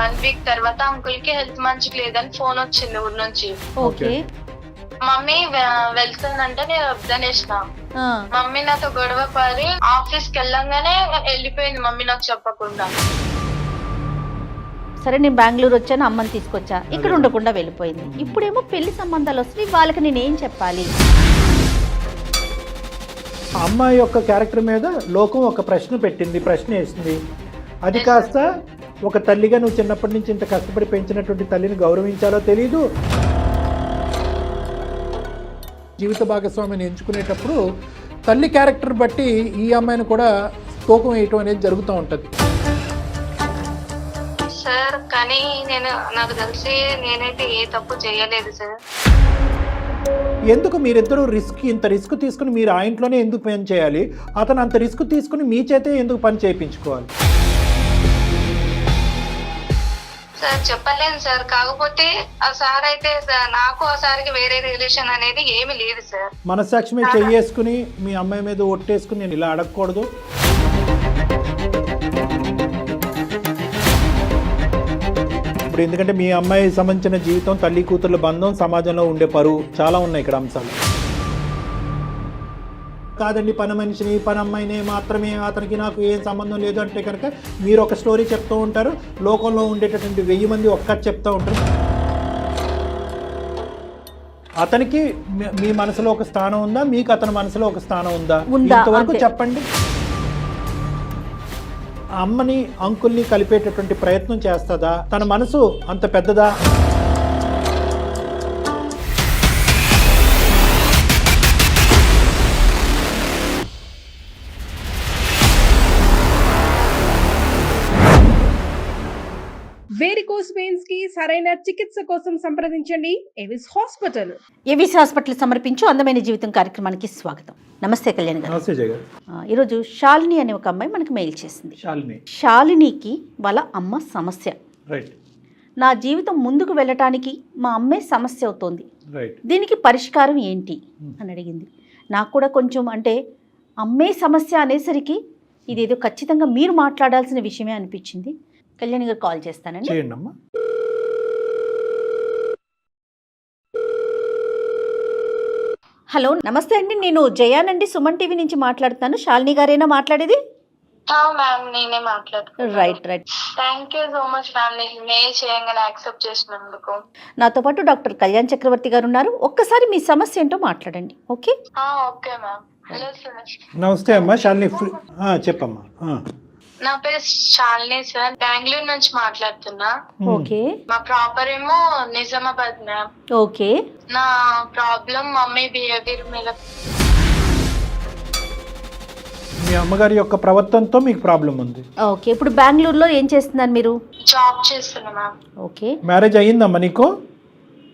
1 week తర్వాత uncle కి health మంచిగా లేదని ఫోన్ వచ్చింది ఊరి నుంచి. ఓకే. మమ్మీ వెళ్తానంటే నేను వద్దనేసిన. మమ్మీ నాతో గొడవ పడి ఆఫీస్ కి వెళ్ళంగానే వెళ్ళిపోయింది మమ్మీ నాకు చెప్పకుండా. సరే నేను బెంగళూరు వచ్చాను, అమ్మని తీసుకొచ్చా, ఇక్కడ ఉండకుండా వెళ్ళిపోయింది. ఇప్పుడేమో పెళ్లి సంబంధాలు వస్తాయి, వాళ్ళకి నేనేం చెప్పాలి? అమ్మాయి యొక్క క్యారెక్టర్ మీద లోకం ఒక ప్రశ్న పెట్టింది, ప్రశ్న వేసింది. అది కాస్త ఒక తల్లిగా నువ్వు చిన్నప్పటి నుంచి ఇంత కష్టపడి పెంచినటువంటి తల్లిని గౌరవించాలో తెలీదు. జీవిత భాగస్వామిని ఎంచుకునేటప్పుడు తల్లి క్యారెక్టర్ బట్టి ఈ అమ్మాయిని కూడా తూకం వేయటం అనేది జరుగుతూ ఉంటుంది. సార్ కానీ నాకు తెలిసి నేనైతే ఏ తప్పు చేయలేదు సార్. ఎందుకు మీరిద్దరూ ఇంత రిస్క్ తీసుకుని మీరు ఆ ఇంట్లోనే ఎందుకు పని చేయాలి? అతను అంత రిస్క్ తీసుకుని మీ చేతే ఎందుకు పని చేయించుకోవాలి? సార్ చెప్పలేను సార్. కాకపోతే ఆ సార్ అయితే నాకు ఆ సార్కి వేరే రిలేషన్ అనేది ఏమీ లేదు సార్. మనసాక్షి మీద చెయ్యేసుకుని మీ అమ్మాయి మీద ఒట్టేసుకుని నేను ఇలా అడగకూడదు. ఇప్పుడు ఎందుకంటే మీ అమ్మాయి సంబంధించిన జీవితం, తల్లి కూతుర్ల బంధం, సమాజంలో ఉండే పరువు చాలా ఉన్నాయి ఇక్కడ అంశాలు. కాదండి పని మనిషిని, పని అమ్మాయిని మాత్రమే, అతనికి నాకు ఏం సంబంధం లేదు అంటే కనుక మీరు ఒక స్టోరీ చెప్తూ ఉంటారు, లోకంలో ఉండేటటువంటి 1000 మంది ఒక్కటి చెప్తూ ఉంటారు. అతనికి మీ మనసులో ఒక స్థానం ఉందా, మీకు అతని మనసులో ఒక స్థానం ఉందా? ఇంతవరకు చెప్పండి. అమ్మని అంకుల్ని కలిపేటటువంటి ప్రయత్నం చేస్తుందా? తన మనసు అంత పెద్దదా? వేరికోస్ వెయిన్స్ కి సరైన చికిత్స కోసం సంప్రదించండి ఎవిస్ హాస్పిటల్. ఎవిస్ హాస్పిటల్ సమర్పించు అందమైన జీవితం కార్యక్రమానికి స్వాగతం. నమస్తే కళ్యాణ్ గారు. నమస్తే జగన్. ఈరోజు శాలిని అనే ఒక అమ్మాయి మనకు మెయిల్ చేసింది. శాలినికి వాళ్ళ అమ్మ సమస్య. రైట్. నా జీవితం ముందుకు వెళ్ళటానికి మా అమ్మే సమస్య అవుతోంది, రైట్, దీనికి పరిష్కారం ఏంటి అని అడిగింది. నాకు కూడా కొంచెం అంటే అమ్మే సమస్య అనేసరికి ఇదేదో ఖచ్చితంగా మీరు మాట్లాడాల్సిన విషయమే అనిపించింది. కళ్యాణ్ గారు కాల్ చేస్తానండి. చేయండి అమ్మా. హలో, నమస్తే అండి. నేను జయానండి, సుమన్ టీవీ నుంచి మాట్లాడుతాను. శాలిని గారేనా మాట్లాడేది? మ్యామ్ నేనే మాట్లాడుతున్నాను. Right right. Thank you so much ma'am, నేను మెయిల్ చేయంగానే యాక్సెప్ట్ చేసినందుకు. నాతో పాటు డాక్టర్ కళ్యాణ్ చక్రవర్తి గారు ఉన్నారు. ఒక్కసారి మీ సమస్య ఏంటో మాట్లాడండి. Okay okay ma'am. Hello sir. నమస్తే అమ్మా శాలిని. చెప్పమ్మా. నా పేరు శాలిని సార్, బెంగళూరు నుంచి మాట్లాడుతున్నా. ఓకే. మా ప్రాపర్ ఏమో నిజామాబాద్ మ్యామ్. ఓకే. నా ప్రాబ్లం మమ్మీ బిహేవియర్ మీద. మీ అమ్మగారి యొక్క ప్రవర్తనతో మీకు ప్రాబ్లం ఉంది. ఓకే. ఇప్పుడు బెంగళూరులో ఏం చేస్తున్నారు మీరు? జాబ్ చేస్తున్నా మ్యామ్. ఓకే. మ్యారేజ్ అయ్యిందమ్మా నీకు?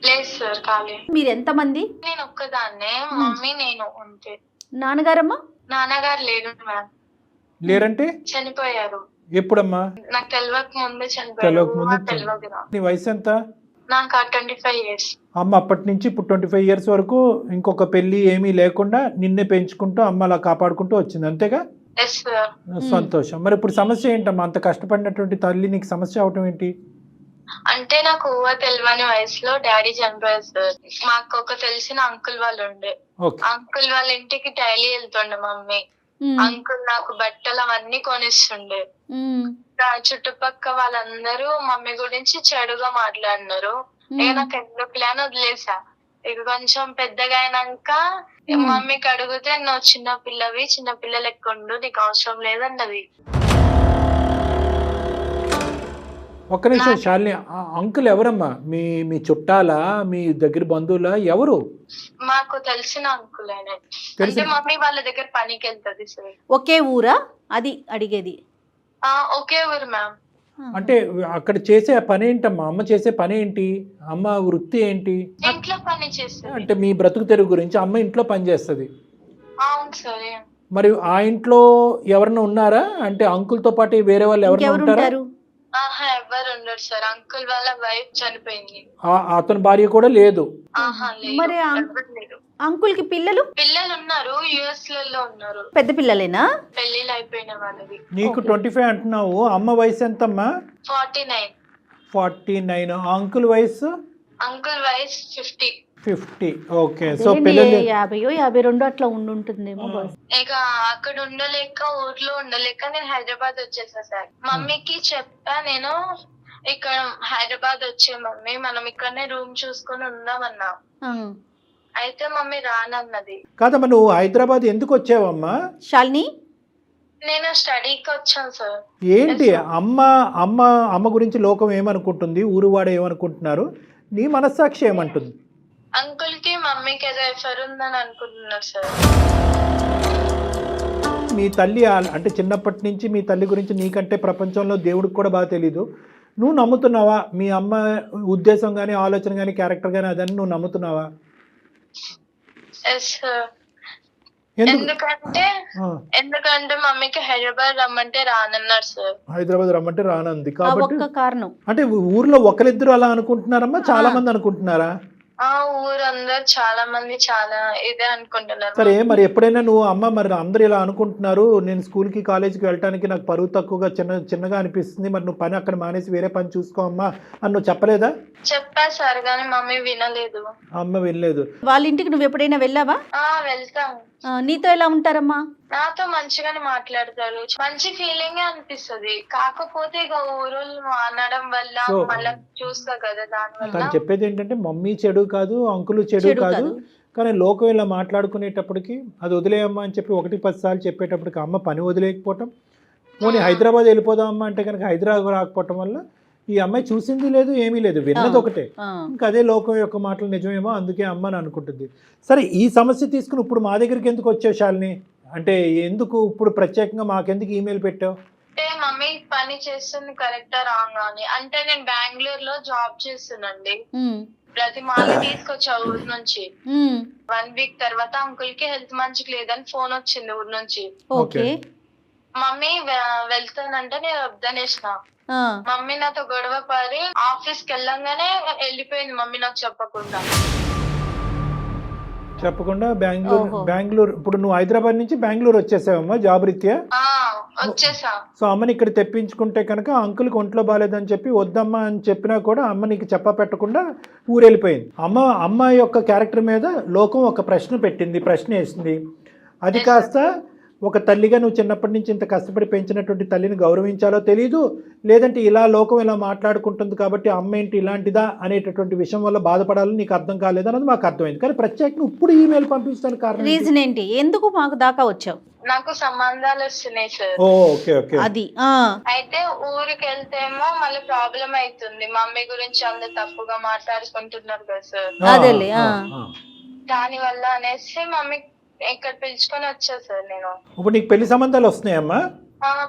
లేదు సార్, కాలేదు. మీరు ఎంతమంది? నేను ఒక్కదాన్నే, మమ్మీ నేను అంతే. నాన్నగారమ్మా? నాన్నగారు లేరు మ్యామ్. లేరంటే? చనిపోయారు. ఎప్పుడమ్మా? నాకు తెలియక ముందే చనిపోయారు. తెలియదు. నీ వయసు ఎంత? నాకు 25 years. అమ్మ అప్పటి నుంచి ఇప్పుడు 25 years వరకు ఇంకొక పెళ్లి ఏమీ లేకుండా నిన్నే పెంచుకుంటూ అమ్మ అలా కాపాడుకుంటూ వచ్చింది, అంతేగా? Yes sir. సంతోషం. మరి ఇప్పుడు సమస్య ఏంటమ్మా? అంత కష్టపడినటువంటి తల్లి నీకు సమస్య అవటం ఏంటి? అంటే నాకు తెలియని వయసులో డాడీ చనిపోయారు సార్. మాకు ఒక తెలిసిన అంకుల్ వాళ్ళు ఉండే. అంకుల్ వాళ్ళ ఇంటికి డైలీ వెళ్తుండే మమ్మీ. అంకుల్ నాకు బట్టలు అవన్నీ కొనిస్తుండే. చుట్టుపక్క వాళ్ళందరూ మమ్మీ గురించి చెడుగా మాట్లాడినారు. ఇక నాకు ఎందుకు ప్లాన్ వదిలేసా. ఇక కొంచెం పెద్దగా అయినాక మమ్మీకి అడిగితే నువ్వు చిన్న పిల్లవి, చిన్న పిల్లలు ఎక్కుండు, నీకు అవసరం లేదన్నది. ఒక్క నిమిషం శాలిని, అంకుల్ ఎవరమ్మా? మీ చుట్టాలా, మీ దగ్గర బంధువులా, ఎవరు? మాకు తెలిసిన అంకుల్ ఆయన. అంటే మమ్మీ వాళ్ళ దగ్గర పనికి వెళ్తుంది సార్. ఒకే ఊరా అది అడిగేది? ఒకే ఊరు మ్యామ్. అంటే అక్కడ చేసే పని ఏంటమ్మా? అమ్మ చేసే పని ఏంటి? అమ్మ వృత్తి ఏంటి? ఇంట్లో పని చేస్తుంది. అంటే మీ బ్రతుకు తెరుగు గురించి అమ్మ ఇంట్లో పని చేస్తుంది. అవును సరే. మరి ఆ ఇంట్లో ఎవరన్నా ఉన్నారా? అంటే అంకుల్ తో పాటు వేరే వాళ్ళు ఎవరైనా ఉంటారా? ఎవరు ఉండరు సార్. అంకుల్ వాళ్ళ వైఫ్ చనిపోయింది. అతని భార్య కూడా లేదు? మరి అంకుల్ కి పిల్లలు ఉన్నారు, యుఎస్ లలో ఉన్నారు. పెద్ద పిల్లలేనా? పెళ్లిళ్ళు అయిపోయిన వాళ్ళవి. నీకు 25 అంటున్నావు, అమ్మ వయసు ఎంతమ్మా? 49. 49. అంకుల్ వయసు అంకుల్ వయసు 50. 50. ఓకే. సో పిల్లలు 50 52 అట్లా ఉంటుందేమో. ఇక అక్కడ ఉండలేక ఊర్లో ఉండలేక నేను హైదరాబాద్ వచ్చేసా సార్. మమ్మీకి చెప్పా నేను, ఇక్కడ హైదరాబాద్ వచ్చే మమ్మీ మనం ఇక్కడనే రూమ్ చూసుకొని ఉందామన్నా. అయితే మమ్మీ రానన్నది. కాదమ్మా, నువ్వు హైదరాబాద్ ఎందుకు వచ్చావమ్మా? శాలిని, నేను స్టడీకి వచ్చాను సార్. ఏంటి అమ్మ గురించి లోకం ఏమనుకుంటుంది, ఊరువాడ ఏమనుకుంటున్నారు, నీ మనస్సాక్షి ఏమంటుంది? అంకుల్ కి మమ్మీకి ఏదో ఎఫర్ ఉందని అనుకుంటున్నారు సార్. మీ తల్లి అంటే చిన్నప్పటి నుంచి మీ తల్లి గురించి నీకంటే ప్రపంచంలో దేవుడికి కూడా బాగా తెలీదు. నువ్వు నమ్ముతున్నావా? మీ అమ్మ ఉద్దేశం కానీ ఆలోచన కానీ క్యారెక్టర్ కానీ అదని నువ్వు నమ్ముతున్నావా? Yes sir. ఎందుకంటే మమ్మీకి హైదరాబాద్ రమ్మంటే రానన్నారు సార్. హైదరాబాద్ రమ్మంటే రానంది కాబట్టి కారణం అంటే ఊర్లో ఒకరిద్దరు అలా అనుకుంటున్నారమ్మా, చాలా మంది అనుకుంటున్నారా? ఊరందరూ చాలా మంది చాలా ఇదే అనుకుంటున్నారు. సరే, మరి ఎప్పుడైనా నువ్వు అమ్మ మరి అందరు ఇలా అనుకుంటున్నారు, నేను స్కూల్కి కాలేజీకి వెళ్ళడానికి నాకు పరువు తక్కువగా చిన్నగా అనిపిస్తుంది, మరి నువ్వు పని అక్కడ మానేసి వేరే పని చూసుకో అమ్మా అని నువ్వు చెప్పలేదా? చెప్పా సార్, కానీ మమ్మీ వినలేదు. అమ్మ వినలేదు. వాళ్ళ ఇంటికి నువ్వు ఎప్పుడైనా వెళ్ళావా? వెళ్తాము. నీతో ఎలా ఉంటారమ్మా? నాతో మంచిగానే మాట్లాడతారు, మంచి ఫీలింగ్ అనిపిస్తుంది. కాకపోతే ఇక ఊరోళ్ళు అనడం వల్ల మళ్ళీ చూస్తా కదా, దానివల్ల. తను చెప్పేది ఏంటంటే మమ్మీ చెడు కాదు, అంకులు చెడు కాదు, కానీ లోకం ఇలా మాట్లాడుకునేటప్పటికి అది వదిలేయమ్మా అని చెప్పి 1-10 సార్లు చెప్పేటప్పటికి అమ్మ పని వదిలేకపోవటం, పోనీ హైదరాబాద్ వెళ్ళిపోదాం అమ్మ అంటే కనుక హైదరాబాద్ రాకపోవటం వల్ల ఈ అమ్మాయి చూసింది లేదు, ఏమీ లేదు, విన్నది ఒకటే. ఇంకా అదే లోకం యొక్క మాటలు నిజమేమో, అందుకే అమ్మ అని అనుకుంటుంది. సరే, ఈ సమస్య తీసుకుని ఇప్పుడు మా దగ్గరికి ఎందుకు వచ్చావు శాలిని? అంటే ఎందుకు ఇప్పుడు ప్రత్యేకంగా మాకెందుకు ఈమెయిల్ పెట్టావు? అంటే మమ్మీ పని చేస్తుంది కరెక్టా రాంగ్ అని. అంటే నేను బెంగళూరులో జాబ్ చేస్తున్నాండి. ప్రతి మాల తీసుకొచ్చా ఊరు నుంచి. 1 వీక్ తర్వాత అంకుల్ కి హెల్త్ మంచిగా లేదని ఫోన్ వచ్చింది ఊరు నుంచి. మమ్మీ వెళ్తానంటే నేను వద్దనేసిన. మమ్మీ నాతో గొడవ పడి ఆఫీస్ కి వెళ్ళంగానే వెళ్ళిపోయింది మమ్మీ నాకు చెప్పకుండా. బెంగళూరు ఇప్పుడు నువ్వు హైదరాబాద్ నుంచి బెంగళూరు వచ్చేసావమ్మా జాబ్ రీత్యా? వచ్చేసా. సో అమ్మని ఇక్కడ తెప్పించుకుంటే కనుక అంకుల్కి ఒంట్లో బాగాలేదని చెప్పి వద్దమ్మా అని చెప్పినా కూడా అమ్మ నీకు చెప్ప పెట్టకుండా ఊరెళ్ళిపోయింది. అమ్మ యొక్క క్యారెక్టర్ మీద లోకం ఒక ప్రశ్న పెట్టింది, ప్రశ్న వేసింది. అది కాస్త ఒక తల్లిగా నువ్వు చిన్నప్పటి నుంచి ఇంత కష్టపడి పెంచినటువంటి తల్లిని గౌరవించాలో తెలీదు, లేదంటే ఇలా లోకం ఇలా మాట్లాడుకుంటుంది కాబట్టి అమ్మ ఏంటి ఇలాంటిదా అనేటటువంటి విషయం వల్ల బాధపడాలని నీకు అర్థం కాలేదన్నది మాకు అర్థమైంది. కానీ ప్రత్యేకంగా ఇప్పుడు ఈమెయిల్ పంపించడానికి కారణం రీజన్ ఏంటి? ఎందుకు మాకు దాకా వచ్చావు? నాకు సంబంధాలు వస్తున్నాయి సార్. Okay okay. అది అయితే ఊరికి వెళ్తేమో మళ్ళీ ప్రాబ్లం అవుతుంది. మమ్మీ గురించి అందరు తప్పుగా మాట్లాడుకుంటున్నారు కదా సార్. అదేలే. దాని వల్ల అనేసి మమ్మీ ఇక్కడ పిలుచుకొని వచ్చా సార్ నేను. ఇప్పుడు నీకు పెళ్లి సంబంధాలు వస్తున్నాయమ్మా?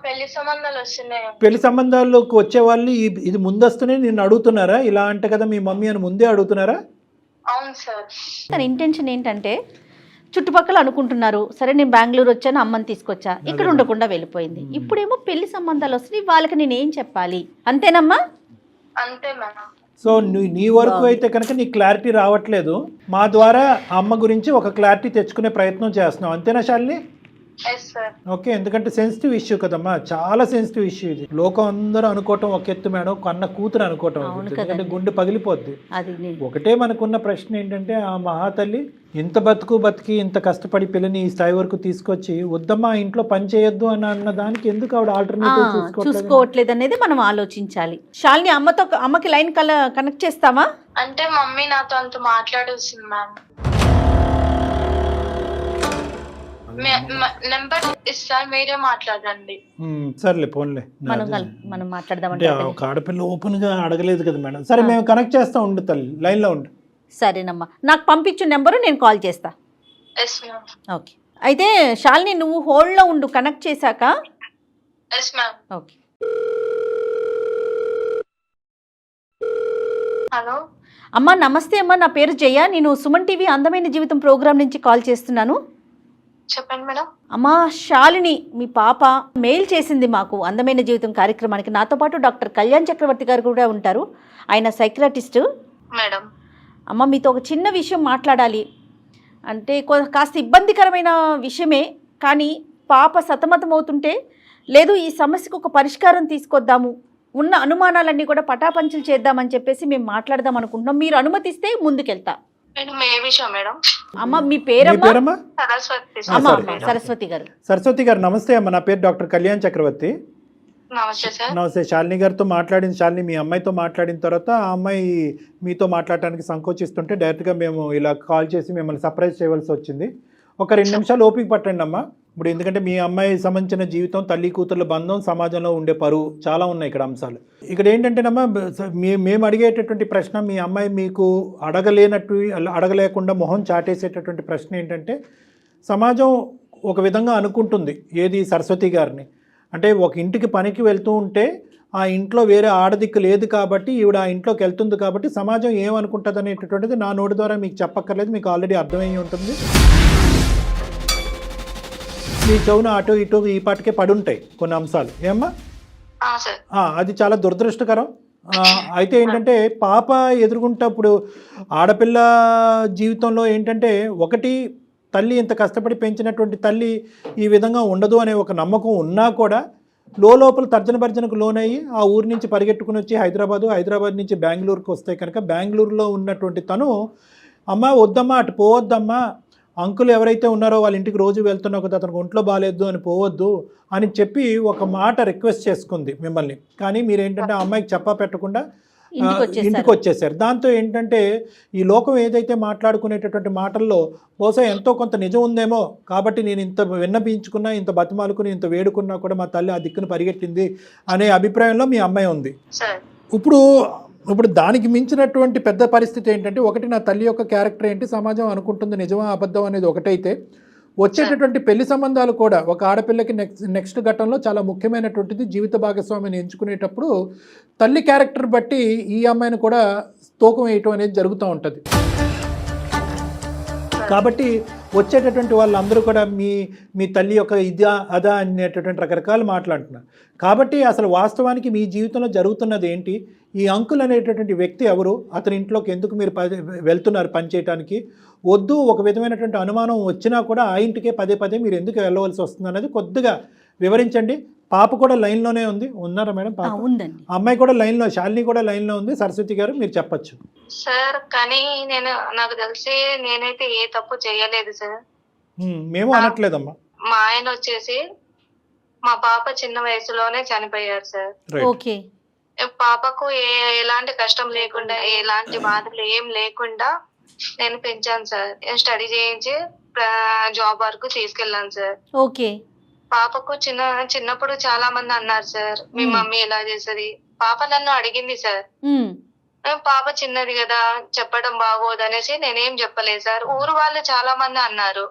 పెళ్లి సంబంధాలు వస్తున్నాయి. పెళ్లి సంబంధాల్లోకి వచ్చే వాళ్ళు ఇది ముందస్తునే నిన్ను అడుగుతున్నారా? ఇలా అంటే కదా మీ మమ్మీ అని ముందే అడుగుతున్నారా? అవును సార్. తన ఇంటెన్షన్ ఏంటంటే చుట్టుపక్కల అనుకుంటున్నారు, సరే నేను బెంగళూరు వచ్చాను, అమ్మని తీసుకొచ్చా, ఇక్కడ ఉండకుండా వెళ్ళిపోయింది. ఇప్పుడేమో పెళ్లి సంబంధాలు వస్తున్నాయి, వాళ్ళకి నేనేం చెప్పాలి? అంతేనమ్మా? అంతే మేడం. సో నీ వరకు అయితే కనుక నీకు క్లారిటీ రావట్లేదు, మా ద్వారా అమ్మ గురించి ఒక క్లారిటీ తెచ్చుకునే ప్రయత్నం చేస్తున్నావు, అంతేనా శాలిని? ఓకే. ఎందుకంటే సెన్సిటివ్ ఇష్యూ కదమ్మా, చాలా సెన్సిటివ్ ఇష్యూ ఇది. లోకం అందరూ అనుకోవటం ఒక ఎత్తు మేడం, కన్న కూతురు అనుకోవటం, ఎందుకంటే గుండె పగిలిపోద్ది. ఒకటే మనకున్న ప్రశ్న ఏంటంటే ఆ మహాతల్లి ఇంత బతికి ఇంత కష్టపడి పిల్లని ఈ స్థాయి వరకు తీసుకొచ్చి వద్దమ్మా ఇంట్లో పని చేయొద్దు అని అన్న దానికి ఎందుకు ఆవిడ ఆల్టర్నేటివ్ చూసుకోవట్లేదు అనేది మనం ఆలోచించాలి. శాలిని, అమ్మకి లైన్ కనెక్ట్ చేస్తావా? అంటే మమ్మీ నాతో అంత మాట్లాడొస్తుంది మ్యామ్. నెంబర్ ఇస్తా, మీరే మాట్లాడండి. సర్లే పోన్లే, మనం మాట్లాడదాం. ఒక ఆడపిల్ల ఓపెన్ గా అడగలేదు కదా మేడం. సరే మేము కనెక్ట్ చేస్తా, ఉండు తల్లి లైన్ లో ఉండు. సరేనమ్మా, నాకు పంపించు నెంబరు, నేను కాల్ చేస్తా. ఓకే. అయితే శాలిని నువ్వు హోల్డ్ లో ఉండు, కనెక్ట్ చేశాక. ఓకే. హలో అమ్మా, నమస్తే అమ్మా, నా పేరు జయ, నేను సుమన్ టీవీ అందమైన జీవితం ప్రోగ్రామ్ నుంచి కాల్ చేస్తున్నాను. చెప్పండి మేడం. అమ్మా, శాలిని మీ పాప మెయిల్ చేసింది మాకు అందమైన జీవితం కార్యక్రమానికి. నాతో పాటు డాక్టర్ కళ్యాణ్ చక్రవర్తి గారు కూడా ఉంటారు, ఆయన సైక్రాటిస్ట్ మేడం. అమ్మ, మీతో ఒక చిన్న విషయం మాట్లాడాలి. అంటే కాస్త ఇబ్బందికరమైన విషయమే, కానీ పాప సతమతం అవుతుంటే లేదు ఈ సమస్యకు ఒక పరిష్కారం తీసుకొద్దాము ఉన్న అనుమానాలన్నీ కూడా పటాపంచలు చేద్దామని చెప్పేసి మేము మాట్లాడదాం అనుకుంటున్నాం. మీరు అనుమతిస్తే ముందుకెళ్తా. మేడం ఏ విషయం మేడం? అమ్మ మీ మీ పేరమ్మా? పేరమ్మా? సరస్వతి. అమ్మ సరే. సరస్వతి గారు. సరస్వతి గారు నమస్తే అమ్మ. నా పేరు డాక్టర్ కళ్యాణ్ చక్రవర్తి. నమస్తే సార్. నమస్తే. శాలిని గారితో శాలిని మీ అమ్మాయితో మాట్లాడిన తర్వాత ఆ అమ్మాయి మీతో మాట్లాడటానికి సంకోచిస్తుంటే డైరెక్ట్గా మేము ఇలా కాల్ చేసి మిమ్మల్ని సర్ప్రైజ్ చేయవలసి వచ్చింది. ఒక 2 నిమిషాలు ఓపిక పట్టండి అమ్మా. ఇప్పుడు ఎందుకంటే మీ అమ్మాయి సంబంధించిన జీవితం, తల్లి కూతుర్ల బంధం, సమాజంలో ఉండే పరువు చాలా ఉన్నాయి ఇక్కడ అంశాలు. ఇక్కడ ఏంటంటేనమ్మా, మేము అడిగేటటువంటి ప్రశ్న, మీ అమ్మాయి మీకు అడగలేకుండా మొహం చాటేసేటటువంటి ప్రశ్న ఏంటంటే, సమాజం ఒక విధంగా అనుకుంటుంది ఏది సరస్వతి గారిని అంటే, ఒక ఇంటికి పనికి వెళ్తూ ఉంటే ఆ ఇంట్లో వేరే ఆడదిక్కు లేదు కాబట్టి ఈవిడ ఆ ఇంట్లోకి వెళ్తుంది కాబట్టి సమాజం ఏమనుకుంటుంది అనేటటువంటిది నా నోటి ద్వారా మీకు చెప్పక్కర్లేదు, మీకు ఆల్రెడీ అర్థమయ్యి ఉంటుంది. మీ చెవున అటు ఇటు ఈ పాటికే పడుంటాయి కొన్ని అంశాలు. ఏమ్మా? అది చాలా దురదృష్టకరం. అయితే ఏంటంటే, పాప ఎదుర్కొంటప్పుడు ఆడపిల్ల జీవితంలో ఏంటంటే, ఒకటి తల్లి ఇంత కష్టపడి పెంచినటువంటి తల్లి ఈ విధంగా ఉండదు అనే ఒక నమ్మకం ఉన్నా కూడా లోపల తర్జన భర్జనకు లోనయ్యి ఆ ఊరి నుంచి పరిగెట్టుకుని వచ్చి హైదరాబాద్ నుంచి బెంగళూరుకి వస్తే కనుక, బెంగళూరులో ఉన్నటువంటి తను, అమ్మ వద్దమ్మా అటు పోవద్దమ్మా, అంకుల్ ఎవరైతే ఉన్నారో వాళ్ళ ఇంటికి రోజు వెళ్తున్నా కదా, అతనికి ఒంట్లో బాగాలేదు అని పోవద్దు అని చెప్పి ఒక మాట రిక్వెస్ట్ చేసుకుంది మిమ్మల్ని. కానీ మీరేంటంటే ఆ అమ్మాయికి చెప్పా పెట్టకుండా ఇంటికి వచ్చేసారు. దాంతో ఏంటంటే, ఈ లోకం ఏదైతే మాట్లాడుకునేటటువంటి మాటల్లో బహుశా ఎంతో కొంత నిజం ఉందేమో, కాబట్టి నేను ఇంత విన్నపించుకున్నా, ఇంత బతిమాలుకుని, ఇంత వేడుకున్నా కూడా మా తల్లి ఆ దిక్కును పరిగెట్టింది అనే అభిప్రాయంలో మీ అమ్మాయి ఉంది. ఇప్పుడు దానికి మించినటువంటి పెద్ద పరిస్థితి ఏంటంటే, ఒకటి నా తల్లి యొక్క క్యారెక్టర్ ఏంటి, సమాజం అనుకుంటుంది నిజమా అబద్ధం అనేది ఒకటైతే, వచ్చేటటువంటి పెళ్లి సంబంధాలు కూడా ఒక ఆడపిల్లకి నెక్స్ట్ ఘట్టంలో చాలా ముఖ్యమైనటువంటిది. జీవిత భాగస్వామిని ఎంచుకునేటప్పుడు తల్లి క్యారెక్టర్ బట్టి ఈ అమ్మాయిని కూడా తూకం వేయటం అనేది జరుగుతూ ఉంటుంది. కాబట్టి వచ్చేటటువంటి వాళ్ళందరూ కూడా మీ తల్లి యొక్క ఇదా అదా అనేటటువంటి రకరకాలు మాట్లాడుతున్నారు. కాబట్టి అసలు వాస్తవానికి మీ జీవితంలో జరుగుతున్నది ఏంటి, ఈ అంకుల్ అనేటటువంటి వ్యక్తి ఎవరు, అతని ఇంట్లోకి ఎందుకు మీరు వెళ్తున్నారు పని చేయడానికి, వద్దు ఒక విధమైనటువంటి అనుమానం వచ్చినా కూడా ఆ ఇంటికే పదే మీరు ఎందుకు వెళ్ళవలసి వస్తుంది అనేది కొద్దిగా వివరించండి. పాప కూడా లైన్లోనే ఉంది. ఉన్నారా మేడం? పాప ఉందండి. అమ్మాయి కూడా లైన్లో, శాలిని కూడా లైన్లో ఉంది. సరస్వతి గారు మీరు చెప్పచ్చు. సార్ కానీ నాకు తెలిసి నేనైతే ఏ తప్పు చేయలేదు సార్. మేము అనట్లేదమ్మా. మా ఆయన వచ్చేసి మా పాప చిన్న వయసులోనే చనిపోయారు సార్. ఓకే. పాపకు ఎలాంటి కష్టం లేకుండా, ఎలాంటి బాధలు ఏం లేకుండా నేను పెంచాను సార్. స్టడీ చేయించి జాబ్ వరకు తీసుకెళ్ళాను సార్. ఓకే. పాపకు చిన్నప్పుడు చాలా మంది అన్నారు సార్, మీ మమ్మీ ఎలా చేసేది. పాప నన్ను అడిగింది సార్. పాప చిన్నది కదా చెప్పడం బాగోదు అనేసి నేనేం చెప్పలేదు సార్. ఊరు వాళ్ళు చాలా మంది అన్నారు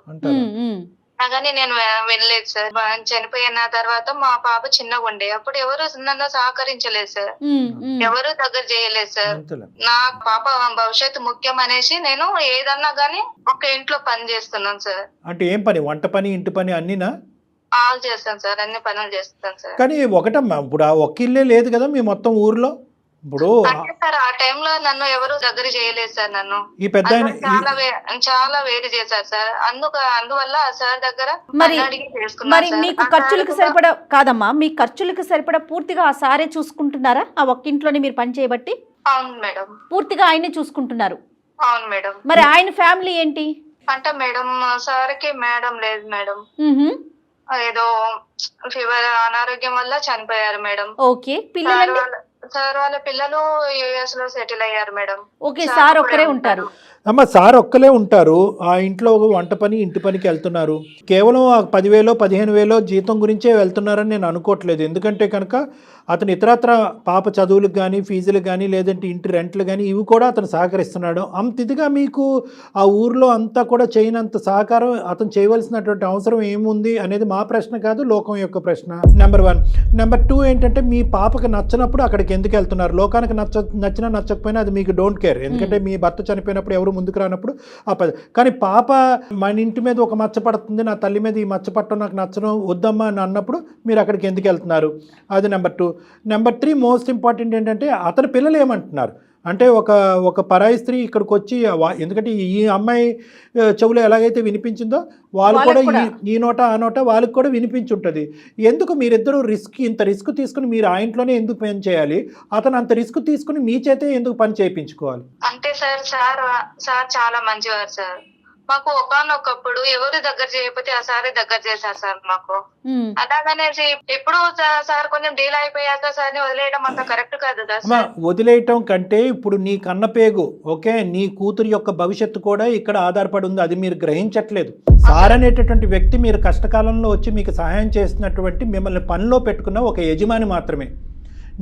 కానీ నేను వెళ్ళలేదు సార్. చనిపోయిన తర్వాత మా పాప చిన్నగా ఉండే అప్పుడు ఎవరు నన్ను సహకరించలేదు సార్, ఎవరు దగ్గర చేయలేదు సార్. నా పాప భవిష్యత్తు ముఖ్యం అనేసి నేను ఏదన్నా గానీ ఒక ఇంట్లో పని చేస్తున్నాను సార్. అంటే ఏం పని? వంట పని, ఇంటి పని అన్నీనా? ఆల్ చేస్తాను సార్, అన్ని పనులు చేస్తాను సార్. కానీ ఒకటమ్మా, ఇప్పుడు ఆ ఒక్క ఇల్లే లేదు కదా మీ మొత్తం ఊర్లో. ఇప్పుడు సార్ ఆ టైంలో నన్ను ఎవరు దగ్గర చేయలేదు సార్. నన్ను ఈ పెద్ద చాలా వేడి చేశారు సార్. అందువల్ల సార్ దగ్గర మరి మీకు ఖర్చులకు సరిపడా కాదమ్మా, మీ ఖర్చులకు సరిపడా పూర్తిగా ఆ సారే చూసుకుంటున్నారా? ఆ ఒక్కింట్లోనే మీరు పని చేయబట్టి? అవును మేడం. పూర్తిగా ఆయనే చూసుకుంటున్నారు? అవును మేడం. మరి ఆయన ఫ్యామిలీ ఏంటి అంటే మేడం, సార్కి మేడం లేదు మేడం, ఏదో ఫీవర్ అనారోగ్యం వల్ల చనిపోయారు మేడం. ఓకే. పిల్లలు? సార్ వాళ్ళ పిల్లలు యుఎస్ లో సెటిల్ అయ్యారు మేడం. ఓకే. సార్ ఒక్కరే ఉంటారు? అమ్మ సార్ ఒక్కలే ఉంటారు. ఆ ఇంట్లో వంట పని, ఇంటి పనికి వెళ్తున్నారు. కేవలం 10,000 15,000 జీతం గురించే వెళ్తున్నారని నేను అనుకోవట్లేదు. ఎందుకంటే కనుక అతను ఇతరత్ర పాప చదువులకు కానీ, ఫీజులకు కానీ, లేదంటే ఇంటి రెంట్లు కానీ ఇవి కూడా అతను సహకరిస్తున్నాడు. అంత ఇదిగా మీకు ఆ ఊర్లో అంతా కూడా చేయనంత సహకారం అతను చేయవలసినటువంటి అవసరం ఏముంది అనేది మా ప్రశ్న కాదు, లోకం యొక్క ప్రశ్న. నెంబర్ 1. నెంబర్ 2 ఏంటంటే, మీ పాపకు నచ్చినప్పుడు అక్కడికి ఎందుకు వెళ్తున్నారు? లోకానికి నచ్చినా నచ్చకపోయినా అది మీకు డోంట్ కేర్. ఎందుకంటే మీ భర్త చనిపోయినప్పుడు ఎవరు ముందుకు రానప్పుడు కానీ పాప మన ఇంటి మీద ఒక మచ్చ పడుతుంది, నా తల్లి మీద ఈ మచ్చ పట్టడం నాకు నచ్చడం, వద్దమ్మా అని అన్నప్పుడు మీరు అక్కడికి ఎందుకు వెళ్తున్నారు? అది నెంబర్ 2. నెంబర్ 3 మోస్ట్ ఇంపార్టెంట్ ఏంటంటే, అతని పిల్లలు ఏమంటున్నారు అంటే ఒక పరాయి స్త్రీ ఇక్కడికి వచ్చి ఎందుకంటే ఈ అమ్మాయి చెవులో ఎలాగైతే వినిపించిందో వాళ్ళు కూడా ఈ నోట ఆ నోట వాళ్ళకి కూడా వినిపించుంటుంది. ఎందుకు మీరిద్దరూ ఇంత రిస్క్ తీసుకుని మీరు ఆ ఇంట్లోనే ఎందుకు పని చేయాలి, అతను అంత రిస్క్ తీసుకుని మీ చేతే ఎందుకు పని చేయించుకోవాలి? అంటే సార్ చాలా మంచివారు సార్. మాకు ఒకనొకప్పుడు ఎవరు దగ్గర చేయకపోతే ఆ సారే దగ్గర చేశారు సార్ మాకు. అలాగనేసి ఇప్పుడు సార్ కొంచెం డీల్ అయిపోయాక సార్ని వదిలేయడం అంత కరెక్ట్ కాదు కదా సార్. వదిలేయటం కంటే ఇప్పుడు నీ కన్నపేగు ఓకే, నీ కూతురు యొక్క భవిష్యత్తు కూడా ఇక్కడ ఆధారపడి ఉంది. అది మీరు గ్రహించట్లేదు. సార్ అనేటటువంటి వ్యక్తి మీరు కష్టకాలంలో వచ్చి మీకు సహాయం చేసినటువంటి మిమ్మల్ని పనిలో పెట్టుకున్న ఒక యజమాని మాత్రమే.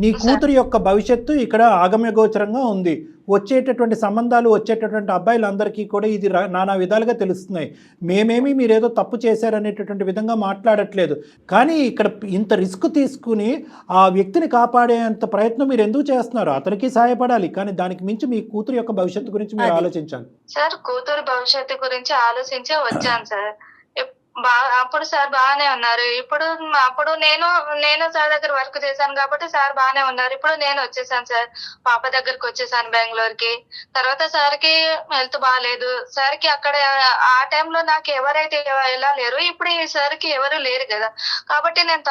నీ కూతురు యొక్క భవిష్యత్తు ఇక్కడ ఆగమ్యగోచరంగా ఉంది. వచ్చేటటువంటి సంబంధాలు వచ్చేటటువంటి అబ్బాయిలందరికీ కూడా ఇది నానా విధాలుగా తెలుస్తున్నాయి. మేమేమి మీరేదో తప్పు చేశారనేటటువంటి విధంగా మాట్లాడట్లేదు. కానీ ఇక్కడ ఇంత రిస్క్ తీసుకుని ఆ వ్యక్తిని కాపాడేంత ప్రయత్నం మీరు ఎందుకు చేస్తున్నారు? అతనికి సహాయపడాలి, కానీ దానికి మించి మీ కూతురు యొక్క భవిష్యత్తు గురించి మీరు ఆలోచించాలి. సార్ కూతురు భవిష్యత్తు గురించి ఆలోచించే వచ్చాను సార్. అప్పుడు సార్ బాగానే ఉన్నారు. అప్పుడు నేను సార్ దగ్గర వర్క్ చేశాను కాబట్టి సార్ బాగానే ఉన్నారు. ఇప్పుడు నేను వచ్చేసాను సార్, పాప దగ్గరకు వచ్చేసాను బెంగళూరుకి. తర్వాత సార్కి హెల్త్ బాగాలేదు. సార్కి అక్కడ ఆ టైంలో నాకు ఎవరైతే ఎలా లేరు, ఇప్పుడు ఈ సార్కి ఎవరు లేరు కదా, కాబట్టి నేను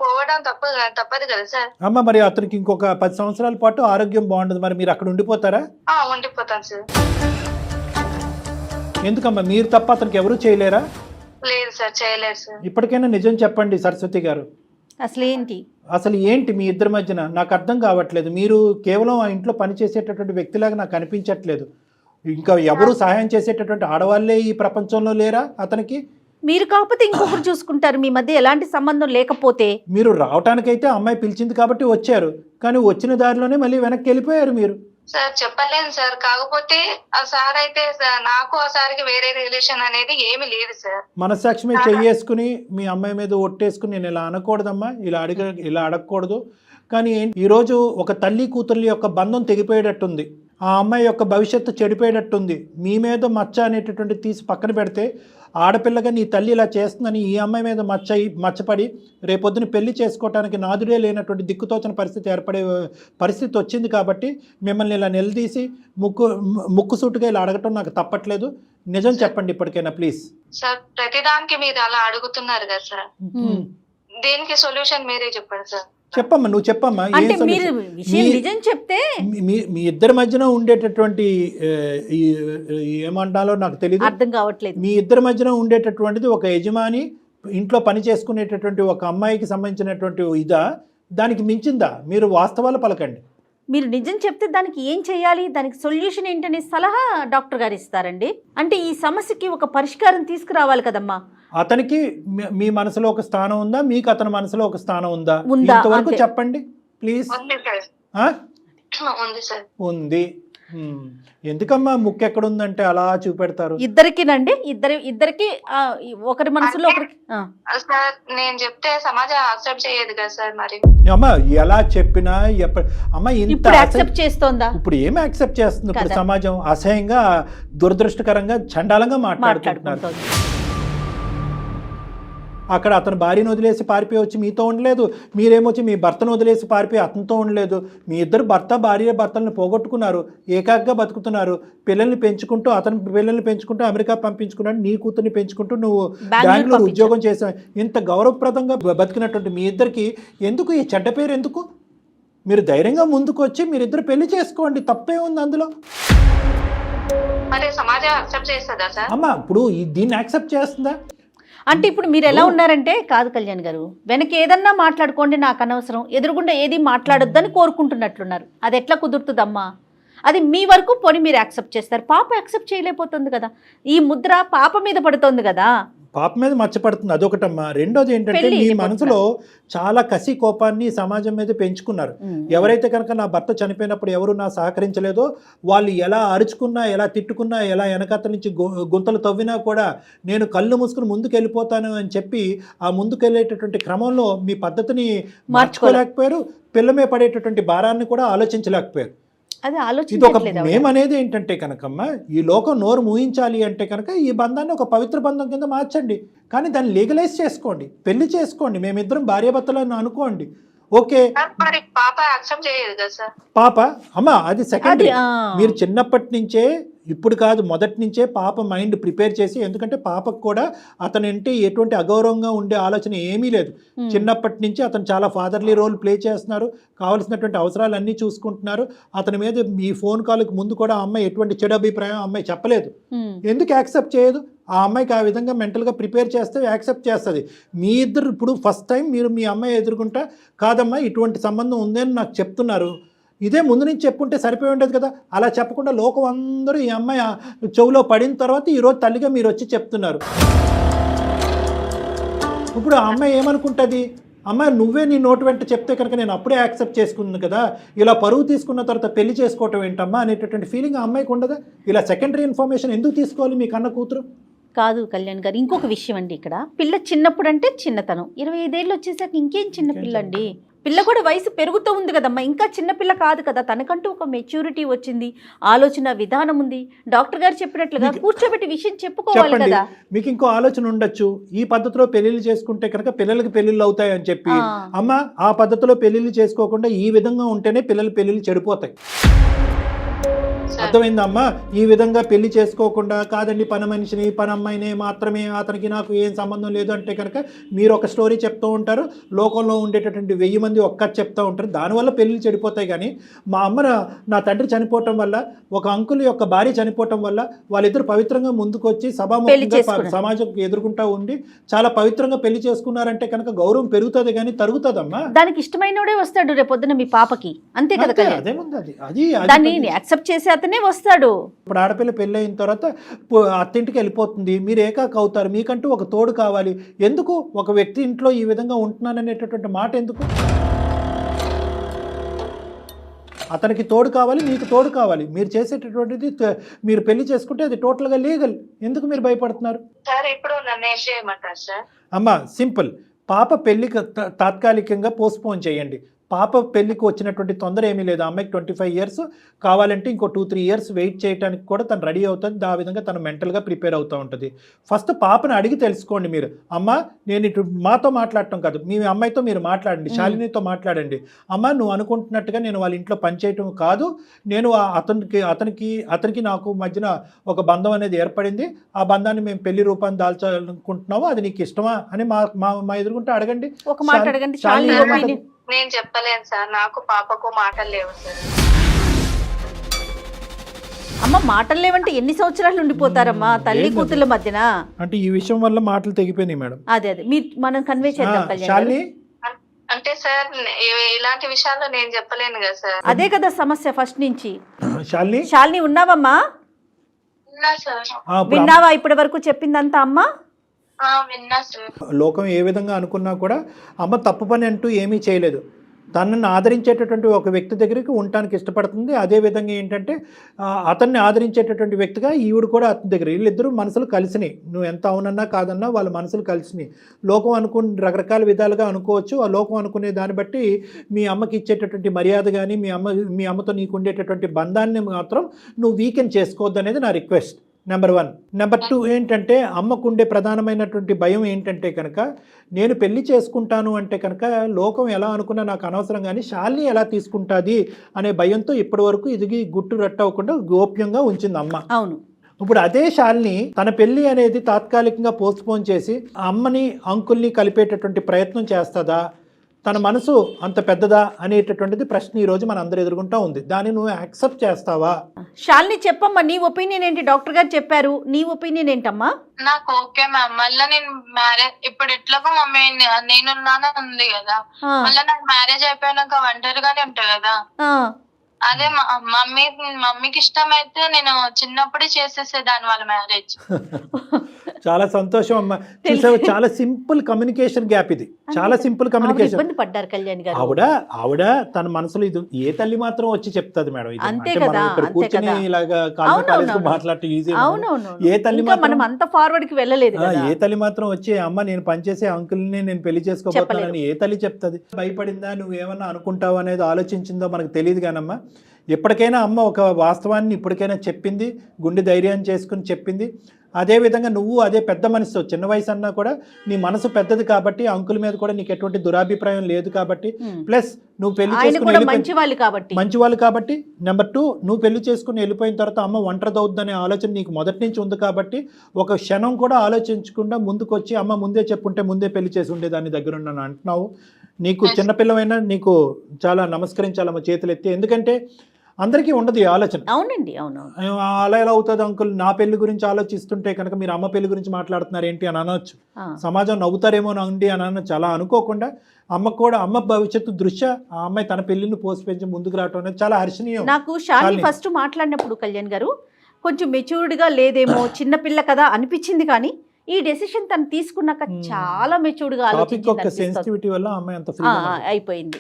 పోవడం తప్పదు కదా సార్. అమ్మ మరి అతనికి ఇంకొక 10 సంవత్సరాల పాటు ఆరోగ్యం బాగుంటుంది, మరి మీరు అక్కడ ఉండిపోతారా? ఉండిపోతాను సార్. ఎందుకమ్మా మీరు తప్ప అతనికి ఎవరు చేయలేరా? లేదు సార్, చేయలేదు సార్. ఇప్పటికైనా నిజం చెప్పండి సరస్వతి గారు, అసలు ఏంటి మీ ఇద్దరి మధ్యన? నాకు అర్థం కావట్లేదు. మీరు కేవలం ఆ ఇంట్లో పనిచేసేటటువంటి వ్యక్తిలాగా నాకు అనిపించట్లేదు. ఇంకా ఎవరు సహాయం చేసేటటువంటి ఆడవాళ్ళే ఈ ప్రపంచంలో లేరా అతనికి? మీరు కాకపోతే ఇంకొకరు చూసుకుంటారు. మీ మధ్య ఎలాంటి సంబంధం లేకపోతే మీరు రావటానికైతే అమ్మాయి పిలిచింది కాబట్టి వచ్చారు, కానీ వచ్చిన దారిలోనే మళ్ళీ వెనక్కి వెళ్ళిపోయారు మీరు. సార్ చెప్పలేను సార్, కాకపోతే ఆ సార్ అయితే నాకు ఆ సార్కి వేరే రిలేషన్ అనేది ఏమి లేదు సార్. మనస్సాక్షి మీద చెయ్యేసుకుని మీ అమ్మాయి మీద ఒట్టేసుకుని నేను ఇలా అనకూడదమ్మా, ఇలా అడగకూడదు. కానీ ఈరోజు ఒక తల్లి కూతుర్ల యొక్క బంధం తెగిపోయేటట్టుంది. ఆ అమ్మాయి యొక్క భవిష్యత్తు చెడిపోయేటట్టుంది. మీ మీద మచ్చ అనేటటువంటి తీసి పక్కన పెడితే, ఆడపిల్లగా నీ తల్లి ఇలా చేస్తుందని ఈ అమ్మాయి మీద మచ్చపడి రేపొద్దున పెళ్లి చేసుకోవటానికి నాదుడే లేనటువంటి దిక్కుతోచని పరిస్థితి ఏర్పడే పరిస్థితి వచ్చింది. కాబట్టి మిమ్మల్ని ఇలా నిలదీసి ముక్కుసూటుగా ఇలా అడగటం నాకు తప్పట్లేదు. నిజం చెప్పండి ఇప్పటికైనా ప్లీజ్. సార్ ప్రతిదానికి మీరు అలా అడుగుతున్నారు కదా సార్, దీనికి సొల్యూషన్ మీరే చెప్పండి సార్. చెప్పమ్మా, నువ్వు చెప్పమ్మా. నిజం చెప్తే మీ ఇద్దరి మధ్యన ఉండేటటువంటి ఏమంటాలో నాకు తెలియదు, అర్థం కావట్లేదు. మీ ఇద్దరి మధ్యన ఉండేటటువంటిది ఒక యజమాని ఇంట్లో పని చేసుకునేటటువంటి ఒక అమ్మాయికి సంబంధించినటువంటి ఇదా, దానికి మించిందా? మీరు వాస్తవాలు పలకండి. మీరు నిజం చెప్తే దానికి ఏం చేయాలి, దానికి సొల్యూషన్ ఏంటనే సలహా డాక్టర్ గారు ఇస్తారండి. అంటే ఈ సమస్యకి ఒక పరిష్కారం తీసుకురావాలి కదమ్మా. అతనికి మీ మనసులో ఒక స్థానం ఉందా, మీకు అతని మనసులో ఒక స్థానం ఉందా? ఇంతవరకు చెప్పండి ప్లీజ్. ఉంది. ఎందుకమ్మా ముక్కు ఎక్కడ ఉందంటే అలా చూపెడతారు? ఇద్దరికినండి, ఇద్దరికి ఒకరి మనసులో ఒకరికి. సార్ నేను చెప్తే సమాజం యాక్సెప్ట్ చేయదు కదా సార్. మరి అమ్మా ఎలా చెప్పినా అమ్మా ఇంత యాక్సెప్ట్ చేస్తోందా? ఇప్పుడు ఏమి యాక్సెప్ట్ చేస్తుంది? ఇప్పుడు సమాజం అసహ్యంగా దురదృష్టకరంగా చండాలంగా మాట్లాడుకుంటున్నారు. అక్కడ అతను భార్యను వదిలేసి పారిపోయి వచ్చి మీతో ఉండలేదు, మీరేమొచ్చి మీ భర్తను వదిలేసి పారిపోయి అతనితో ఉండలేదు. మీ ఇద్దరు భర్తలను పోగొట్టుకున్నారు, ఏకాగ్గా బతుకుతున్నారు. పిల్లల్ని పెంచుకుంటూ, అతని పిల్లల్ని పెంచుకుంటూ అమెరికా పంపించుకున్నాడు, నీ కూతుర్ని పెంచుకుంటూ నువ్వు బెంగళూరు ఉద్యోగం చేసావు. ఇంత గౌరవప్రదంగా బతికినటువంటి మీ ఇద్దరికి ఎందుకు ఈ చెడ్డ పేరు? ఎందుకు? మీరు ధైర్యంగా ముందుకు వచ్చి మీరిద్దరు పెళ్లి చేసుకోండి, తప్పే ఉంది అందులో. అమ్మా ఇప్పుడు దీన్ని యాక్సెప్ట్ చేస్తుందా? అంటే ఇప్పుడు మీరు ఎలా ఉన్నారంటే, కాదు కళ్యాణ్ గారు, వెనక ఏదన్నా మాట్లాడుకోండి, నాకు అనవసరం, ఎదురుగుండా ఏది మాట్లాడొద్దని కోరుకుంటున్నట్లున్నారు. అది ఎట్లా కుదురుతుందమ్మా? అది మీ వరకు పోనీ మీరు యాక్సెప్ట్ చేస్తారు, పాప యాక్సెప్ట్ చేయలేకపోతుంది కదా. ఈ ముద్ర పాప మీద పడుతుంది కదా. పాప మీద మచ్చపడుతుంది, అదొకటమ్మా. రెండోది ఏంటంటే మీ మనసులో చాలా కసి కోపాన్ని సమాజం మీద పెంచుకున్నారు. ఎవరైతే కనుక నా భర్త చనిపోయినప్పుడు ఎవరు నా సహకరించలేదో వాళ్ళు ఎలా అరుచుకున్నా, ఎలా తిట్టుకున్నా, ఎలా వెనకత్త నుంచి గుంతలు తవ్వినా కూడా నేను కళ్ళు మూసుకుని ముందుకు వెళ్ళిపోతాను అని చెప్పి ఆ ముందుకు వెళ్ళేటటువంటి క్రమంలో మీ పద్ధతిని మార్చుకోలేకపోయారు. పిల్లమే పడేటటువంటి భారాన్ని కూడా ఆలోచించలేకపోయారు. ఇది ఒక మేము అనేది ఏంటంటే కనుకమ్మా, ఈ లోకం నోరు మూయించాలి అంటే కనుక ఈ బంధాన్ని ఒక పవిత్ర బంధం కింద మార్చండి, కానీ దాన్ని లీగలైజ్ చేసుకోండి, పెళ్లి చేసుకోండి, మేమిద్దరం భార్యాభర్తలను అనుకోండి. ఓకే. మరి పాప యాక్సెప్ట్ చేయదు కదా సార్. పాప అమ్మ అది సెకండరీ. అది, మీరు చిన్నప్పటి నుంచే, ఇప్పుడు కాదు మొదటి నుంచే పాప మైండ్ ప్రిపేర్ చేసి, ఎందుకంటే పాపకు కూడా అతనంటే ఎటువంటి అగౌరవంగా ఉండే ఆలోచన ఏమీ లేదు. చిన్నప్పటి నుంచి అతను చాలా ఫాదర్లీ రోల్ ప్లే చేస్తున్నారు, కావాల్సినటువంటి అవసరాలన్నీ చూసుకుంటున్నారు. అతని మీద ఈ ఫోన్ కాల్కి ముందు కూడా ఆ అమ్మాయి ఎటువంటి చెడు అభిప్రాయం అమ్మాయి చెప్పలేదు. ఎందుకు యాక్సెప్ట్ చేయదు? ఆ అమ్మాయికి ఆ విధంగా మెంటల్గా ప్రిపేర్ చేస్తే యాక్సెప్ట్ చేస్తుంది. మీ ఇద్దరు ఇప్పుడు ఫస్ట్ టైం మీరు మీ అమ్మాయి ఎదుర్కొంటా, కాదమ్మా ఇటువంటి సంబంధం ఉందని నాకు చెప్తున్నారు, ఇదే ముందు నుంచి చెప్పుకుంటే సరిపోయి ఉండేది కదా. అలా చెప్పకుండా లోకం అందరూ ఈ అమ్మాయి చెవులో పడిన తర్వాత ఈరోజు తల్లిగా మీరు వచ్చి చెప్తున్నారు. ఇప్పుడు ఆ అమ్మాయి ఏమనుకుంటుంది? అమ్మాయి నువ్వే నీ నోటు వెంట చెప్తే కనుక నేను అప్పుడే యాక్సెప్ట్ చేసుకున్నాను కదా, ఇలా పరువు తీసుకున్న తర్వాత పెళ్లి చేసుకోవటం ఏంటమ్మా అనేటటువంటి ఫీలింగ్ ఆ అమ్మాయికి ఉండదా? ఇలా సెకండరీ ఇన్ఫర్మేషన్ ఎందుకు తీసుకోవాలి మీ కన్న కూతురు? కాదు కళ్యాణ్ గారు, ఇంకొక విషయం అండి. ఇక్కడ పిల్ల చిన్నప్పుడు అంటే చిన్నతనం, 25 ఏళ్ళు వచ్చేసాక ఇంకేం చిన్న పిల్ల అండి. పిల్ల కూడా వయసు పెరుగుతూ ఉంది కదమ్మా, ఇంకా చిన్నపిల్ల కాదు కదా. తనకంటూ ఒక మెచ్యూరిటీ వచ్చింది, ఆలోచన విధానం ఉంది. డాక్టర్ గారు చెప్పినట్లుగా కూర్చోబెట్టి విషయం చెప్పుకోవాలి కదా. మీకు ఇంకో ఆలోచన ఉండొచ్చు, ఈ పద్ధతిలో పెళ్లిళ్ళు చేసుకుంటే కనుక పిల్లలకి పెళ్లిళ్ళు అవుతాయి అని చెప్పి. అమ్మ ఆ పద్ధతిలో పెళ్లిళ్ళు చేసుకోకుండా ఈ విధంగా ఉంటేనే పిల్లల పెళ్లిళ్ళు చెడిపోతాయి. అర్థమైందమ్మా? ఈ విధంగా పెళ్లి చేసుకోకుండా, కాదండి పని మనిషిని పని అమ్మాయిని మాత్రమే, అతనికి నాకు ఏం సంబంధం లేదు అంటే కనుక మీరు ఒక స్టోరీ చెప్తూ ఉంటారు, లోకంలో ఉండేటటువంటి 1000 మంది ఒక్కటి చెప్తూ ఉంటారు, దానివల్ల పెళ్లి చెడిపోతాయి. కానీ మా అమ్మ నా తండ్రి చనిపోవటం వల్ల, ఒక అంకుల్ యొక్క భార్య చనిపోవటం వల్ల వాళ్ళిద్దరు పవిత్రంగా ముందుకు వచ్చి సభాముఖంగా సమాజం ఎదుర్కొంటూ ఉండి చాలా పవిత్రంగా పెళ్లి చేసుకున్నారంటే కనుక గౌరవం పెరుగుతుంది కానీ తరుగుతుందమ్మా. దానికి ఇష్టమైనోడే వస్తాడు రేపొద్దున మీ పాపకి, అంతే కదా. అదేముంది, అది దాన్ని యాక్సెప్ట్ చేసి అతనే వస్తాడు. ఇప్పుడు ఆడపిల్ల పెళ్ళి అయిన తర్వాత అత్తింటికి వెళ్ళిపోతుంది, మీరు ఏకాక అవుతారు, మీకంటూ ఒక తోడు కావాలి. ఎందుకు ఒక వ్యక్తి ఇంట్లో ఈ విధంగా ఉంటున్నాననేటటువంటి మాట ఎందుకు? అతనికి తోడు కావాలి, మీకు తోడు కావాలి. మీరు చేసేటటువంటిది మీరు పెళ్లి చేసుకుంటే అది టోటల్గా లీగల్. ఎందుకు మీరు భయపడుతున్నారు? సార్ ఇప్పుడు నన్ను ఏం చేయమంటారు సార్? అమ్మా సింపుల్, పాప పెళ్లికి తాత్కాలికంగా పోస్ట్పోన్ చేయండి. పాప పెళ్లికి వచ్చినటువంటి తొందర ఏమీ లేదు. అమ్మాయికి 25 years, కావాలంటే ఇంకో 2-3 years వెయిట్ చేయడానికి కూడా తను రెడీ అవుతుంది. ఆ విధంగా తను మెంటల్గా ప్రిపేర్ అవుతూ ఉంటుంది. ఫస్ట్ పాపను అడిగి తెలుసుకోండి మీరు. అమ్మ నేను ఇటు మాతో మాట్లాడటం కాదు, మీ అమ్మాయితో మీరు మాట్లాడండి, శాలినితో మాట్లాడండి. అమ్మ నువ్వు అనుకుంటున్నట్టుగా నేను వాళ్ళ ఇంట్లో పనిచేయటం కాదు, నేను అతనికి నాకు మధ్యన ఒక బంధం అనేది ఏర్పడింది, ఆ బంధాన్ని మేము పెళ్లి రూపాన్ని దాల్చాలనుకుంటున్నాము, అది నీకు ఇష్టమా అని మా ఎదుర్కొంటే అడగండి. ఒక మాట అడగండి. నేను చెప్పలేను సార్, నాకు పాపకు మాటలు లేవు సార్. అమ్మ మాటలు లేవంటే ఎన్ని సంవత్సరాలు ఉండిపోతారమ్మా తల్లి కూతుళ్ళ మధ్యన? అంటే ఈ విషయం వల్ల మాటలు తెగిపోయినాయి మేడం. అదే మనం కన్వే చేద్దాం కళ్యాణ్. అంటే సార్ ఇలాంటి విషయాల్లో నేను చెప్పలేను కదా సార్. అదే కదా సమస్య ఫస్ట్ నుంచి. శాలిని ఉన్నావమ్మా? విన్నావా ఇప్పటి వరకు చెప్పిందంతా అమ్మా? లోకం ఏ విధంగా అనుకున్నా కూడా అమ్మ తప్పు పని అంటూ ఏమీ చేయలేదు. తనను ఆదరించేటటువంటి ఒక వ్యక్తి దగ్గరికి ఉండటానికి ఇష్టపడుతుంది. అదేవిధంగా ఏంటంటే అతన్ని ఆదరించేటటువంటి వ్యక్తిగా ఈవిడ కూడా అతని దగ్గర, వీళ్ళిద్దరూ మనసులు కలిసినాయి. నువ్వు ఎంత అవునన్నా కాదన్నా వాళ్ళ మనసులు కలిసినాయి. లోకం రకరకాల విధాలుగా అనుకోవచ్చు. ఆ లోకం అనుకునే దాన్ని బట్టి మీ అమ్మకి ఇచ్చేటటువంటి మర్యాద కానీ మీ అమ్మతో నీకు ఉండేటటువంటి బంధాన్ని మాత్రం నువ్వు వీకెండ్ చేసుకోవద్దు అనేది నా రిక్వెస్ట్. నెంబర్ 1. నెంబర్ 2 ఏంటంటే అమ్మకుండే ప్రధానమైనటువంటి భయం ఏంటంటే కనుక, నేను పెళ్లి చేసుకుంటాను అంటే కనుక లోకం ఎలా అనుకున్నా నాకు అనవసరం, కానీ శాలిని ఎలా తీసుకుంటుంది అనే భయంతో ఇప్పటి వరకు ఇది గుట్టు రట్టవకుండా గోప్యంగా ఉంచింది అమ్మ. అవును. ఇప్పుడు అదే శాలిని తన పెళ్లి అనేది తాత్కాలికంగా పోస్ట్పోన్ చేసి అమ్మని అంకుల్ని కలిపేటటువంటి ప్రయత్నం చేస్తుందా? తన మనసు అంత పెద్దదా అనేటటువంటిది ప్రశ్న ఈ రోజు మన అందరు ఎదుర్కొంటా ఉంది. దాన్ని నువ్వు యాక్సెప్ట్ చేస్తావా? శాలిని చెప్పమ్మా, నీ ఒపీనియన్ ఏంటి? డాక్టర్ గారు చెప్పారు, నీ ఒపీనియన్ ఏంటమ్మా? నాకు ఓకే మ్యామ్. మళ్ళీ నేను మ్యారేజ్ ఇప్పుడు ఎట్లాగో మమ్మీ నేనున్నాను ఉంది కదా, మళ్ళీ నాకు మ్యారేజ్ అయిపోయినాక ఒంటరిగానే ఉంటా కదా. అదే మమ్మీకి ఇష్టమైతే నేను చిన్నప్పుడే చేసేసేదాన్ని వాళ్ళ మ్యారేజ్. చాలా సంతోషం అమ్మా. చూసావు, చాలా సింపుల్ కమ్యూనికేషన్ గ్యాప్ ఇది, చాలా సింపుల్ కమ్యూనికేషన్. ఇబ్బంది పడ్డారు కళ్యాణ్ గారు. ఆవిడ తన మనసులో ఇది ఏ తల్లి మాత్రం వచ్చి చెప్తుంది మేడం. అంతే కదా, కూర్చొని ఇలాగా మాట్లాడటం ఈజీ. ఏ తల్లి మనం అంత ఫార్వర్డ్ కి వెళ్ళలేదు. ఏ తల్లి మాత్రం వచ్చి అమ్మ నేను పనిచేసే అంకుల్ని నేను పెళ్లి చేసుకోబోతున్నానని ఏ తల్లి చెప్తుంది? భయపడిందా, నువ్వేమన్నా అనుకుంటావు అనేది ఆలోచించిందో మనకు తెలియదు కానమ్మా. ఎప్పటికైనా అమ్మ ఒక వాస్తవాన్ని ఇప్పటికైనా చెప్పింది, గుండె ధైర్యాన్ని చేసుకుని చెప్పింది. అదేవిధంగా నువ్వు అదే పెద్ద మనసుతో, చిన్న వయసు అన్నా కూడా నీ మనసు పెద్దది కాబట్టి అంకుల్ మీద కూడా నీకు ఎటువంటి దురాభిప్రాయం లేదు కాబట్టి, ప్లస్ నువ్వు పెళ్లి చేసుకుని మంచి వాళ్ళు కాబట్టి, నెంబర్ 2 నువ్వు పెళ్లి చేసుకుని వెళ్ళిపోయిన తర్వాత అమ్మ ఒంటరిదవుద్దనే ఆలోచన నీకు మొదటి నుంచి ఉంది కాబట్టి ఒక క్షణం కూడా ఆలోచించకుండా ముందుకు వచ్చి అమ్మ ముందే చెప్పుంటే ముందే పెళ్లి చేసి ఉండేదాన్ని దగ్గర ఉన్నాను అంటున్నావు. నీకు చిన్నపిల్లవైనా నీకు చాలా నమస్కరించాలమ్మ చేతులు ఎత్తి. ఎందుకంటే అందరికీ ఉండదు ఈ ఆలోచన. అవునండి, అవును. అలా ఎలా అవుతుంది అంకుల్, నా పెళ్లి గురించి ఆలోచిస్తుంటే కనుక మీరు అమ్మ పెళ్లి గురించి మాట్లాడుతున్నారు ఏంటి అని అనొచ్చు, సమాజం నవ్వుతారేమో అండి అని అనొచ్చు. అలా అనుకోకుండా అమ్మ కూడా అమ్మ భవిష్యత్తు దృష్ట్యా ఆ అమ్మాయి తన పెళ్లిని పోసి పెంచి ముందుకు రావడం అనేది చాలా హర్షణీయం. నాకు శాలిని ఫస్ట్ మాట్లాడినప్పుడు కళ్యాణ్ గారు కొంచెం మెచ్యూర్డ్గా లేదేమో, చిన్నపిల్ల కదా అనిపించింది, కానీ ఈ డెసిషన్ తను తీసుకున్నాక చాలా మెచ్యూర్డ్గా సెన్సిటివిటీ వల్ల అమ్మాయి అంత అయిపోయింది.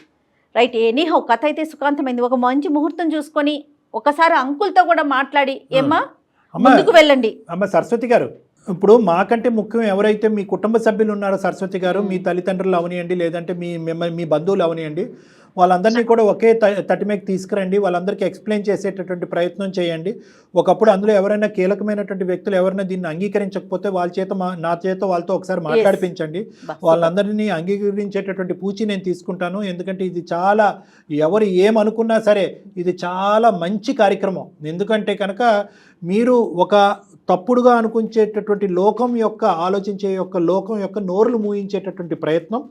రైట్, ఎనీహౌ కథ అయితే సుఖాంతమైంది. ఒక మంచి ముహూర్తం చూసుకొని ఒకసారి అంకుల్తో కూడా మాట్లాడి ఏమ్మా ముందుకు వెళ్ళండి. అమ్మ సరస్వతి గారు, ఇప్పుడు మాకంటే ముఖ్యం ఎవరైతే మీ కుటుంబ సభ్యులు ఉన్నారో సరస్వతి గారు, మీ తల్లిదండ్రులు అవనియండి, లేదంటే మీ బంధువులు అవనియండి, వాళ్ళందరినీ కూడా ఒకే తటి మీద తీసుకురండి. వాళ్ళందరికీ ఎక్స్ప్లెయిన్ చేసేటటువంటి ప్రయత్నం చేయండి. ఒకప్పుడు అందులో ఎవరైనా కీలకమైనటువంటి వ్యక్తులు ఎవరైనా దీన్ని అంగీకరించకపోతే వాళ్ళ చేత నా చేత వాళ్ళతో ఒకసారి మాట్లాడిపించండి. వాళ్ళందరినీ అంగీకరించేటటువంటి పూచి నేను తీసుకుంటాను. ఎందుకంటే ఇది చాలా, ఎవరు ఏమనుకున్నా సరే ఇది చాలా మంచి కార్యక్రమం. ఎందుకంటే కనుక మీరు ఒక తప్పుడుగా అనుకుంచేటటువంటి ఆలోచించే లోకం యొక్క నోరులు మూయించేటటువంటి ప్రయత్నం,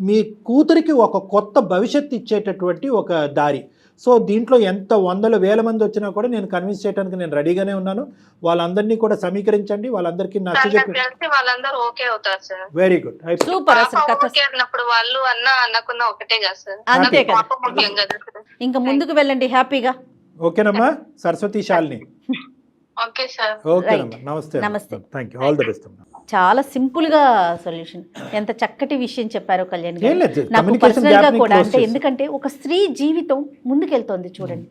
మీ కూతురికి ఒక కొత్త భవిష్యత్తు ఇచ్చేటటువంటి ఒక దారి. సో దీంట్లో ఎంత వందల వేల మంది వచ్చినా కూడా నేను కన్విన్స్ చేయడానికి నేను రెడీగానే ఉన్నాను. వాళ్ళందరినీ కూడా సమీకరించండి, వాళ్ళందరికీ నచ్చజెప్పి. Very good, super. ఇంకా ముందుకు వెళ్ళండి హ్యాపీగా. ఓకేనమ్మా సరస్వతి, శాలిని. నమస్తే. చాలా సింపుల్ గా సొల్యూషన్. ఎంత చక్కటి విషయం చెప్పారో కళ్యాణ్ గారు. నాకు పర్సనల్ గా కూడా, అంటే ఎందుకంటే ఒక స్త్రీ జీవితం ముందుకెళ్తోంది చూడండి.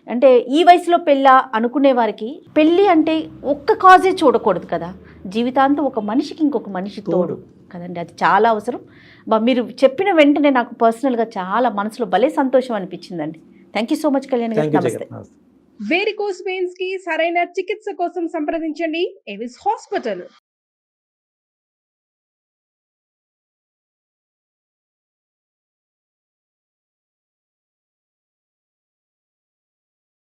అంటే ఈ వయసులో పెళ్ళా అనుకునే వారికి పెళ్ళి అంటే ఒక్క కాజే చూడకూడదు కదా, జీవితాంతం ఒక మనిషికి ఇంకొక మనిషి తోడు కదండి, అది చాలా అవసరం. మీరు చెప్పిన వెంటనే నాకు పర్సనల్గా చాలా మనసులో భలే సంతోషం అనిపించిందండి. Thank you so much Kalyan గారు. నమస్తే. వేరికోస్ వెయిన్స్ కి సరైన చికిత్స కోసం సంప్రదించండి ఎవిస్ హాస్పిటల్.